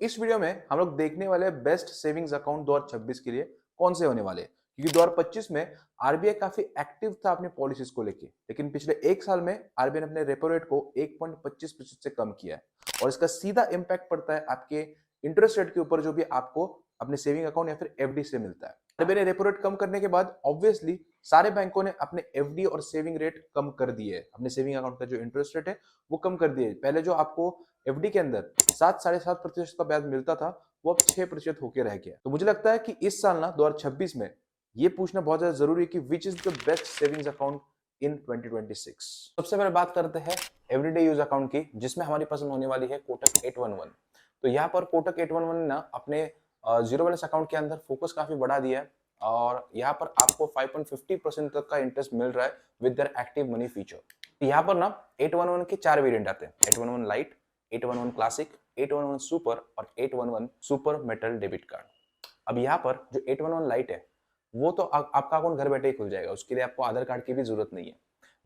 इस वीडियो में हम लोग देखने वाले बेस्ट सेविंग्स अकाउंट 2026 के लिए कौन से होने वाले हैं, क्योंकि 2025 में आरबीआई काफी एक्टिव था अपनी पॉलिसीज को लेके, लेकिन पिछले एक साल में आरबीआई ने अपने रेपो रेट को 1.25% से कम किया है और इसका सीधा इम्पैक्ट पड़ता है आपके इंटरेस्ट रेट के ऊपर, जो भी आपको अपने सेविंग अकाउंट या फिर एफडी से मिलता है। आरबीआई ने रेपो रेट कम करने के बाद ऑब्वियसली सारे बैंकों ने अपने एफडी और सेविंग रेट कम कर दिए। अपने सेविंग अकाउंट का जो इंटरेस्ट रेट है वो कम कर दिए। पहले जो आपको एफडी के अंदर 7-7.5% का ब्याज मिलता था, वो अब 6% होके रह गया। तो मुझे लगता है कि इस साल ना 2026 में ये पूछना बहुत ज्यादा जरूरी है कि which is the best savings account in 2026। सबसे पहले बात करते हैं एवरीडे यूज अकाउंट की, जिसमें हमारी पसंद होने वाली है कोटक 811। तो यहाँ पर कोटक 811 ने ना अपने जीरो बैलेंस अकाउंट के अंदर फोकस काफी बढ़ा दिया है और यहाँ पर आपको 5.50% तक का इंटरेस्ट मिल रहा है with their active money feature. यहाँ पर ना 811 के 4 वेरिएंट आते हैं, 811 लाइट, 811 क्लासिक, 811 सुपर और 811 सुपर मेटल डेबिट कार्ड। अब यहाँ पर जो 811 लाइट है वो तो आपका अकाउंट घर बैठे ही खुल जाएगा, उसके लिए आपको आधार कार्ड की भी जरूरत नहीं है।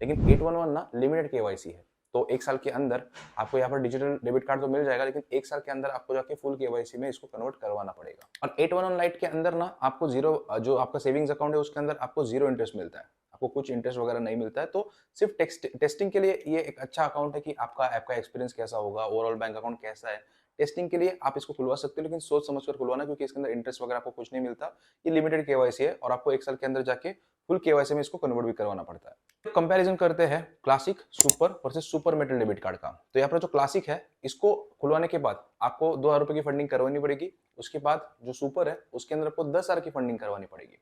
लेकिन 811 ना लिमिटेड केवाईसी है, तो एक साल के अंदर आपको यहाँ पर डिजिटल डेबिट कार्ड तो मिल जाएगा, लेकिन एक साल के अंदर आपको जाके फुल केवाईसी में इसको कन्वर्ट करवाना पड़ेगा। और 811 लाइट के अंदर ना आपको जीरो, जो आपका सेविंग्स अकाउंट है उसके अंदर आपको जीरो इंटरेस्ट मिलता है, आपको कुछ इंटरेस्ट वगैरह नहीं मिलता है। तो सिर्फ टेस्टिंग के लिए ये एक अच्छा अकाउंट है कि आपका ऐप का एक्सपीरियंस कैसा होगा, ओवरऑल बैंक अकाउंट कैसा है। टेस्टिंग के लिए आप इसको खुलवा सकते हो, लेकिन सोच समझकर खुलवाना, क्योंकि इसके अंदर इंटरेस्ट वगैरह आपको कुछ नहीं मिलता। ये लिमिटेड केवाईसी है और आपको एक साल के अंदर जाके फुल केवाईसी में इसको कन्वर्ट भी करवाना पड़ता है। कंपैरिजन करते हैं classic super versus super metal debit card का। तो यहाँ पर जो क्लासिक है इसको खुलवाने के बाद आपको 2,000 रुपए की फंडिंग करवानी पड़ेगी। उसके बाद जो सुपर है उसके अंदर आपको 10,000 की फंडिंग करवानी पड़ेगी।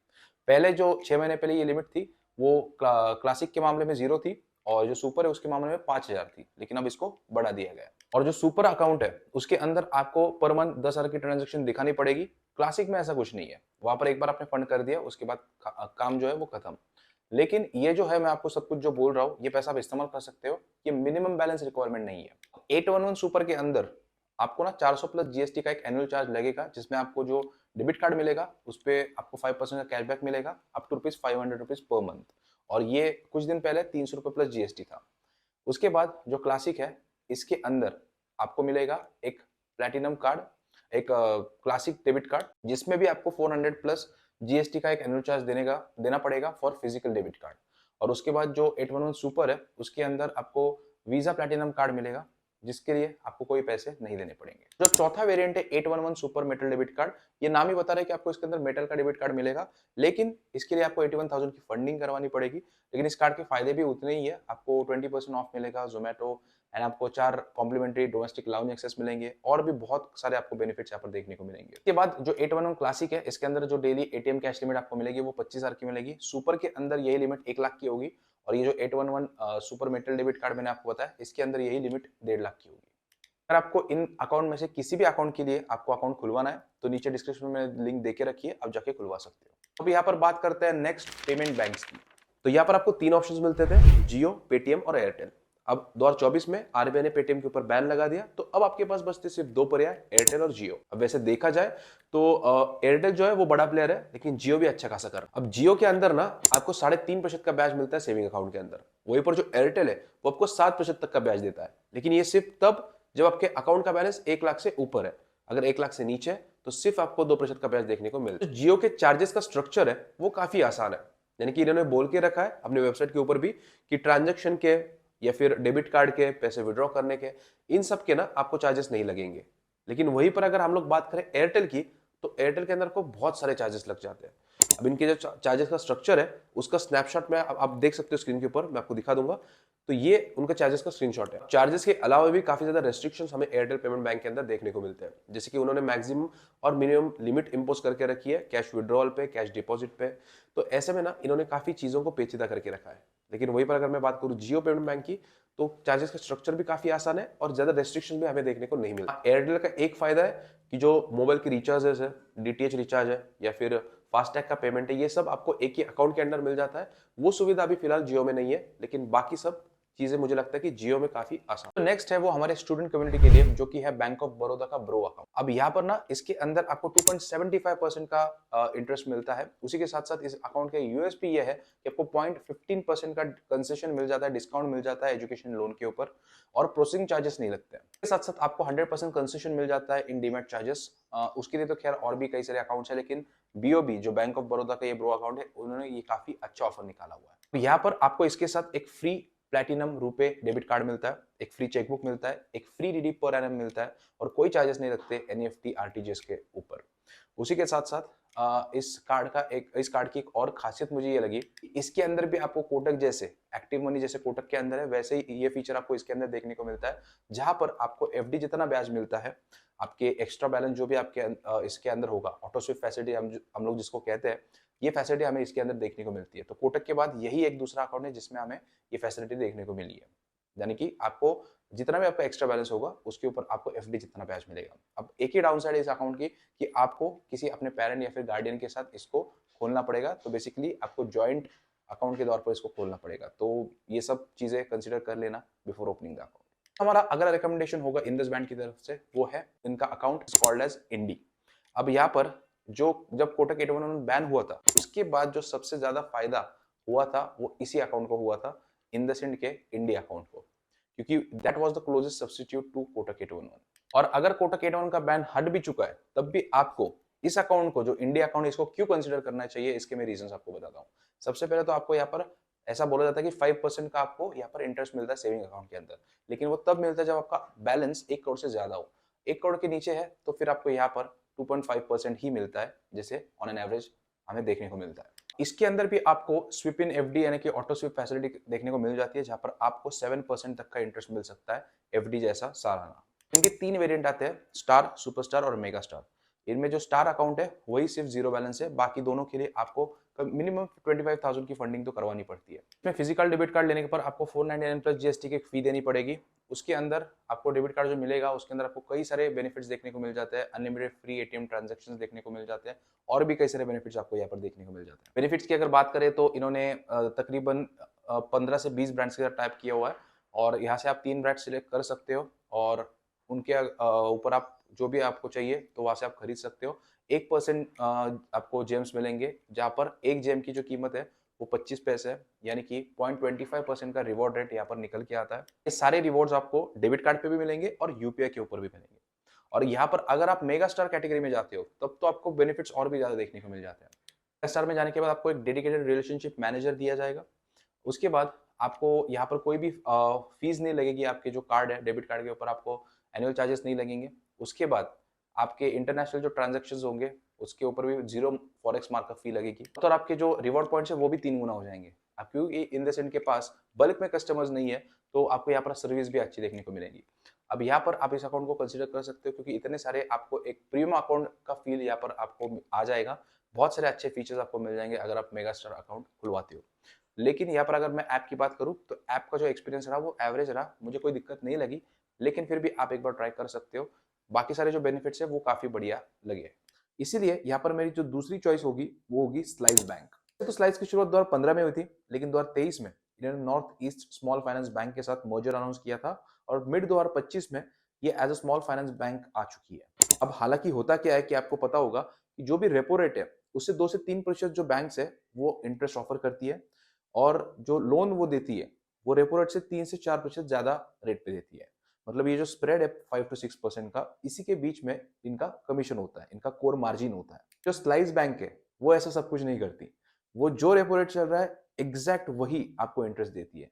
पहले जो 6 महीने पहले ये लिमिट थी वो क्लासिक के मामले में 0 थी और जो सुपर है उसके मामले में 5,000 थी, लेकिन अब इसको बढ़ा दिया गया। और जो सुपर अकाउंट है उसके अंदर आपको पर मंथ 10,000 की ट्रांजेक्शन दिखानी पड़ेगी। क्लासिक में ऐसा कुछ नहीं है, वहां पर एक बार आपने फंड कर दिया उसके बाद काम जो है वो खत्म। लेकिन ये जो है, मैं आपको सब कुछ जो बोल रहा हूँ ये पैसा आप इस्तेमाल कर सकते हो, ये मिनिमम बैलेंस रिक्वायरमेंट नहीं है। 811 सुपर के अंदर आपको ना 400 प्लस जीएसटी का एक एनुअल चार्ज लगेगा, जिसमें आपको जो डेबिट कार्ड मिलेगा उस पर आपको 5% का कैशबैक मिलेगा अप टू ₹500 पर मंथ। और ये कुछ दिन पहले 300 रुपए प्लस जीएसटी था। उसके बाद जो क्लासिक है इसके अंदर आपको मिलेगा एक प्लैटिनम कार्ड, एक क्लासिक डेबिट कार्ड, जिसमें भी आपको 400 प्लस जीएसटी का एक एनुअल चार्ज देना पड़ेगा फॉर फिजिकल डेबिट कार्ड। और उसके बाद जो 811 सुपर है उसके अंदर आपको वीजा प्लैटिनम कार्ड मिलेगा, जिसके लिए आपको कोई पैसे नहीं देने पड़ेंगे। जो चौथा वेरिएंट है 811 सुपर मेटल डेबिट कार्ड, ये नाम ही बता रहा है कि आपको इसके अंदर मेटल का डेबिट कार्ड मिलेगा, लेकिन इसके लिए आपको 81,000 की फंडिंग करवानी पड़ेगी। लेकिन इस कार्ड के फायदे भी उतने ही है, आपको 20% ऑफ मिलेगा जोमेटो एंड आपको 4 कॉम्प्लीमेंट्री डोमेस्टिक लाउंज एक्सेस मिलेंगे और भी बहुत सारे आपको बेनिफिट्स यहाँ पर देखने को मिलेंगे। इसके बाद जो 811 क्लासिक है इसके अंदर जो डेली एटीएम कैश लिमिट आपको मिलेगी वो 25,000 की मिलेगी। सुपर के अंदर यही लिमिट 1 लाख की होगी और ये जो 811 सुपर मेटल डेबिट कार्ड मैंने आपको बताया इसके अंदर यही लिमिट 1.5 लाख की होगी। अगर आपको इन अकाउंट में से किसी भी अकाउंट के लिए आपको अकाउंट खुलवाना है तो नीचे डिस्क्रिप्शन में लिंक देके रखिए, आप जाके खुलवा सकते हो। अब यहाँ पर बात करते हैं नेक्स्ट पेमेंट बैंक्स की। तो यहाँ पर आपको 3 ऑप्शंस मिलते थे, जियो, पेटीएम और एयरटेल। अब 2024 में आरबीआई ने पेटीएम के ऊपर बैन लगा दिया, तो अब आपके पास बचते सिर्फ 2 पर्याय, एयरटेल और जियो। अब वैसे देखा जाए तो एयरटेल जो है वो बड़ा प्लेयर है, लेकिन जियो भी अच्छा खासा कर। अब जियो के अंदर ना आपको 3.5% का ब्याज मिलता है सेविंग अकाउंट के अंदर, वहीं पर जो एयरटेल है वो आपको 7% तक का ब्याज देता है। लेकिन ये सिर्फ तब जब आपके अकाउंट का बैलेंस 1 लाख से ऊपर है। अगर 1 लाख से नीचे है तो सिर्फ आपको 2% का ब्याज देखने को मिलता है। जियो के चार्जेस का स्ट्रक्चर है वो काफी आसान है, यानी कि इन्होंने बोल के रखा है अपनी वेबसाइट के ऊपर भी कि ट्रांजैक्शन के या फिर डेबिट कार्ड के पैसे विड्रॉ करने के, इन सब के ना आपको चार्जेस नहीं लगेंगे। लेकिन वहीं पर अगर हम लोग बात करें एयरटेल की, तो एयरटेल के अंदर को बहुत सारे चार्जेस लग जाते हैं। अब इनके जो चार्जेस का स्ट्रक्चर है उसका स्नैपशॉट में आप देख सकते हो स्क्रीन के ऊपर, मैं आपको दिखा दूंगा। तो ये उनका चार्जेस का स्क्रीनशॉट है। चार्जेस के अलावा भी काफी ज्यादा रेस्ट्रिक्शंस हमें एयरटेल पेमेंट बैंक के अंदर देखने को मिलते हैं, जैसे कि उन्होंने मैक्सिमम और मिनिमम लिमिट इंपोज करके रखी है कैश विड्रॉल पे, कैश डिपॉजिट पे। तो ऐसे में ना इन्होंने काफी चीजों को पेचीदा करके रखा है। लेकिन वहीं पर अगर मैं बात करूं जियो पेमेंट बैंक की, तो चार्जेस का स्ट्रक्चर भी काफी आसान है और ज्यादा रेस्ट्रिक्शन भी हमें देखने को नहीं मिलता। एयरटेल का एक फायदा है कि जो मोबाइल की रिचार्जेस है, डीटीएच रिचार्ज है या फिर फास्टैग का पेमेंट है, ये सब आपको एक ही अकाउंट के अंदर मिल जाता है। वो सुविधा अभी फिलहाल जियो में नहीं है, लेकिन बाकी सब चीजें मुझे लगता है कि जियो में काफी आसान। तो नेक्स्ट है वो हमारे स्टूडेंट कम्युनिटी के लिए, जो कि है बैंक ऑफ बड़ौदा का ब्रो अकाउंट। अब यहाँ पर ना इसके अंदर आपको 2.75% का इंटरेस्ट मिलता है। उसी के साथ साथ इस अकाउंट का यूएसपी ये है कि आपको 0.15% का कंसेशन मिल जाता है, डिस्काउंट मिल जाता है एजुकेशन लोन के ऊपर, और प्रोसेसिंग चार्जेस नहीं लगते हैं। इसके साथ साथ आपको 100% कंसेशन मिल जाता है इन डीमैट चार्जेस। उसके लिए तो खैर और भी कई सारे अकाउंट्स है, लेकिन बीओबी जो बैंक ऑफ बड़ौदा का ये ब्रो अकाउंट है, उन्होंने ये काफी अच्छा ऑफर निकाला हुआ है। तो यहाँ पर आपको इसके साथ एक free platinum RuPay debit card मिलता है, एक फ्री चेकबुक मिलता है, एक फ्री रिडीम पर एनम मिलता है, और कोई चार्जेस नहीं लगते एनईएफटी आरटीजीएस के ऊपर। उसी के साथ साथ इस कार्ड की एक और खासियत मुझे ये लगी, इसके अंदर भी आपको कोटक जैसे एक्टिव मनी जैसे कोटक के अंदर है, वैसे ही ये फीचर आपको इसके अंदर देखने को मिलता है, जहां पर आपको एफडी जितना ब्याज मिलता है, आपके एक्स्ट्रा बैलेंस जो भी आपके इसके अंदर होगा, ऑटो स्विप फैसिलिटी हम लोग जिसको कहते हैं, ये फैसिलिटी हमें इसके अंदर देखने को मिलती है। तो कोटक के बाद यही एक दूसरा अकाउंट है जिसमें हमें ये फैसिलिटी देखने को मिली है, यानी कि आपको जितना भी आपका एक्स्ट्रा बैलेंस होगा उसके ऊपर आपको एफडी जितना ब्याज मिलेगा। अब एक ही डाउन साइड है इस अकाउंट की कि आपको किसी अपने पेरेंट या फिर गार्डियन के साथ इसको खोलना पड़ेगा, तो बेसिकली आपको जॉइंट अकाउंट के तौर पर इसको खोलना पड़ेगा। तो ये सब चीजें कंसिडर कर लेना बिफोर ओपनिंग द अकाउंट। हमारा अगला रिकमेंडेशन होगा इंडस बैंक की तरफ से, वो है इनका अकाउंट इज कॉल्ड एज इंडी। अब यहाँ पर जो जब कोटक 8111 बैन हुआ था, उसके बाद जो सबसे ज्यादा फायदा हुआ था वो इसी अकाउंट को हुआ था, इंडसइंड के इंडी अकाउंट को, क्योंकि that was the closest substitute to Kotak 8111। और अगर कोटक 8111 का बैन हट भी चुका है, तब भी आपको इस अकाउंट को, जो इंडिया अकाउंट, इसको क्यों कंसीडर करना चाहिए, इसके मैं रीजंस आपको बताता हूँ। सबसे पहले तो आपको यहाँ पर ऐसा बोला जाता है कि 5% का आपको यहाँ पर इंटरेस्ट मिलता है सेविंग अकाउंट के अंदर, लेकिन वो तब मिलता है जब आपका बैलेंस 1 करोड़ से ज्यादा हो। 1 करोड़ के नीचे है तो फिर आपको यहाँ पर 2.5% ही मिलता है, जैसे ऑन एन एवरेज हमें देखने को मिलता है। इसके अंदर भी आपको स्विप इन एफडी यानी कि ऑटो स्विप फैसिलिटी देखने को मिल जाती है, जहां पर आपको 7% तक का इंटरेस्ट मिल सकता है एफडी जैसा सालाना। इनके 3 वेरिएंट आते हैं, स्टार, सुपरस्टार और मेगा स्टार। इनमें जो स्टार अकाउंट है वही सिर्फ जीरो बैलेंस है, बाकी दोनों के लिए आपको मिनिमम 25,000 की फंडिंग तो करवानी पड़ती है। इसमें फिजिकल डेबिट कार्ड लेने के पर आपको 499 प्लस जीएसटी की फी देनी पड़ेगी। उसके अंदर आपको डेबिट कार्ड जो मिलेगा उसके अंदर आपको कई सारे बेनिफिट्स देखने को मिल जाते हैं, अनलिमिटेड फ्री एटीएम ट्रांजैक्शंस देखने को मिल जाते हैं, और भी कई सारे बेनिफिट्स आपको यहाँ पर देखने को मिल जाते हैं। बेनिफिट्स की अगर बात करें तो इन्होंने तकरीबन 15 से 20 ब्रांड्स के साथ टाइप किया हुआ है, और यहाँ से आप 3 ब्रांड सिलेक्ट कर सकते हो, और उनके ऊपर आप जो भी आपको चाहिए तो वहां से आप खरीद सकते हो। 1% आपको जेम्स मिलेंगे, जहां पर एक जेम की जो कीमत है वो 25 पैसे है, यानी कि 0.25% का रिवॉर्ड रेट यहाँ पर निकल के आता है। ये सारे रिवॉर्ड्स आपको डेबिट कार्ड पे भी मिलेंगे और यूपीआई के ऊपर भी मिलेंगे। और यहाँ पर अगर आप मेगा स्टार कैटेगरी में जाते हो तब तो आपको बेनिफिट्स और भी ज्यादा देखने को मिल जाते हैं। मेगा स्टार में जाने के बाद आपको एक डेडिकेटेड रिलेशनशिप मैनेजर दिया जाएगा। उसके बाद आपको यहाँ पर कोई भी फीस नहीं लगेगी, आपके जो कार्ड है डेबिट कार्ड के ऊपर आपको एनुअल चार्जेस नहीं लगेंगे। उसके बाद आपके इंटरनेशनल जो ट्रांजेक्शन होंगे उसके ऊपर भी 0 फॉरेक्स मार्कअप फी लगेगी, तो आपके जो रिवॉर्ड पॉइंट्स है वो भी 3 गुना हो जाएंगे। अब क्योंकि इंडसइंड के पास बल्क में कस्टमर्स नहीं है, तो आपको यहाँ पर सर्विस भी अच्छी देखने को मिलेगी। अब यहाँ पर आप इस अकाउंट को कंसीडर कर सकते हो, क्योंकि इतने सारे आपको एक प्रीमियम अकाउंट का फील यहाँ पर आपको आ जाएगा। बहुत सारे अच्छे फीचर्स आपको मिल जाएंगे अगर आप मेगा स्टार अकाउंट खुलवाते हो। लेकिन यहाँ पर अगर मैं ऐप की बात करूँ तो ऐप का जो एक्सपीरियंस रहा वो एवरेज रहा, मुझे कोई दिक्कत नहीं लगी, लेकिन फिर भी आप एक बार ट्राई कर सकते हो। बाकी सारे जो बेनिफिट्स है वो काफी बढ़िया लगे। इसीलिए यहाँ पर मेरी जो दूसरी चॉइस होगी वो होगी स्लाइस बैंक। तो स्लाइस की शुरुआत 2015 में हुई थी, लेकिन 2023 में इन्होंने north east small finance bank के साथ मर्जर अनाउंस किया था, और मिड 2025 में ये as a small finance bank आ चुकी है। अब हालांकि होता क्या है कि आपको पता होगा कि जो भी रेपो रेट है उससे 2 से 3% जो बैंक्स है वो इंटरेस्ट ऑफर करती है, और जो लोन वो देती है वो रेपो रेट से 3 से 4% ज्यादा रेट पे देती है। मतलब ये जो स्प्रेड है 5 to 6% का, इसी के बीच में इनका कमीशन होता है, इनका कोर मार्जिन होता है। जो स्लाइस बैंक है वो ऐसा सब कुछ नहीं करती, वो जो रेपो रेट चल रहा है एग्जैक्ट वही आपको इंटरेस्ट देती है,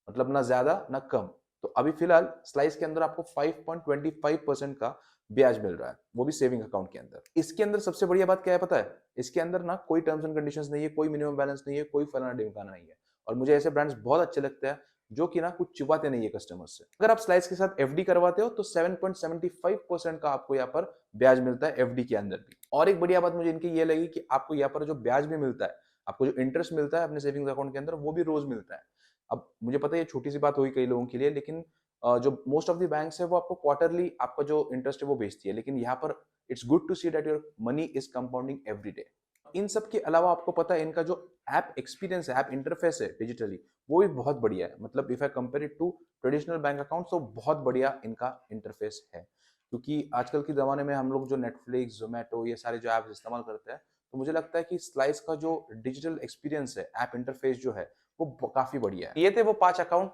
मतलब ना ज्यादा ना कम। तो अभी फिलहाल स्लाइस के अंदर आपको 5.25% का ब्याज मिल रहा है, वो भी सेविंग अकाउंट के अंदर। इसके अंदर सबसे बढ़िया बात क्या है पता है, इसके अंदर ना कोई टर्म्स एंड कंडीशंस नहीं है, कोई मिनिमम बैलेंस नहीं है, कोई फलाना ढिमकाना नहीं है। और मुझे ऐसे ब्रांड्स बहुत अच्छे लगते हैं जो कि ना कुछ चुबाते नहीं है कस्टमर्स से। अगर आप स्लाइस के साथ एफडी करवाते हो तो 7.75% का आपको यहाँ पर ब्याज मिलता है एफडी के अंदर भी। और एक बढ़िया बात मुझे इनकी ये लगी कि आपको यहाँ पर जो ब्याज भी मिलता है, आपको जो इंटरेस्ट मिलता है अपने सेविंग्स अकाउंट के अंदर, वो भी रोज मिलता है। अब मुझे पता है ये छोटी सी बात हुई कई लोगों के लिए, लेकिन जो मोस्ट ऑफ द बैंक्स है वो आपको क्वार्टरली आपका जो इंटरेस्ट है वो भेजती है, लेकिन यहाँ पर it's good to see that your money is compounding every day. इन सब के अलावा आपको पता है इनका जो ऐप एक्सपीरियंस है, ऐप इंटरफेस है डिजिटली, वो भी बहुत बढ़िया है। मतलब if I compare it to traditional bank account तो बहुत बढ़िया इनका इंटरफेस है। क्योंकि आजकल के ज़माने में हम लोग जो नेटफ्लिक्स, ज़ोमैटो ये सारे जो ऐप्स इस्तेमाल करते हैं, तो मुझे लगता है कि स्लाइस का जो डिजिटल एक्सपीरियंस है, ऐप इंटरफेस जो है, वो काफ़ी बढ़िया है। ये थे वो 5 अकाउंट।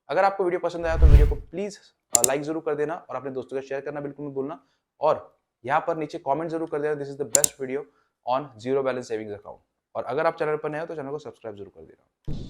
अगर आपको वीडियो पसंद आया तो वीडियो को प्लीज़ लाइक ज़रूर कर देना और अपने दोस्तों के साथ शेयर करना बिल्कुल मत भूलना। और यहाँ पर नीचे कमेंट ज़रूर कर देना, this is the best video on zero balance savings account. और अगर आप चैनल पर नए हो तो चैनल को सब्सक्राइब ज़रूर कर देना।